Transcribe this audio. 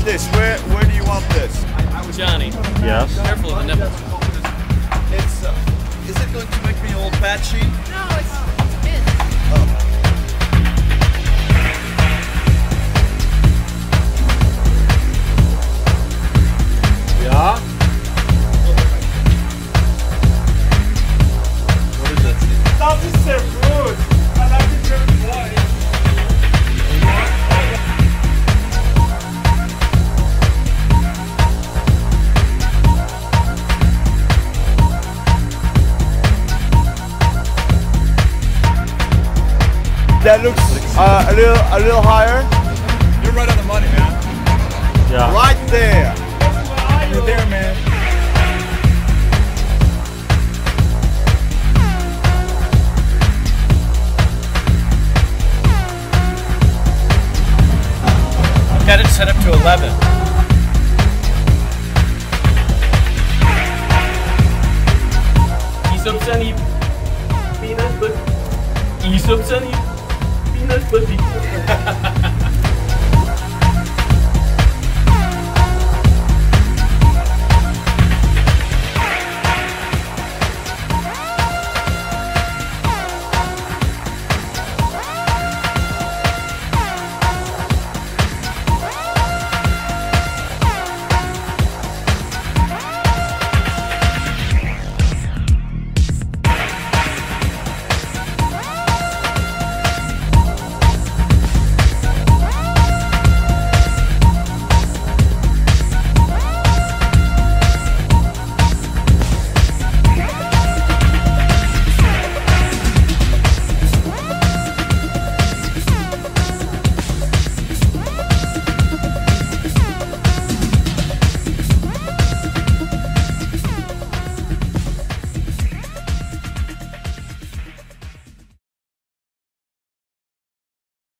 this? Where do you want this? Johnny. Yes. Careful of the nipples. It's is it going to make me all patchy? No, it's mint. Ja. What is that? Das ist sehr gut. I like it very white. That looks a little higher. You're right on the money, man. Ja. Right there. You're there, man. I've got it set up to 11. Isopsani peanut butter. Isopsani peanut butter.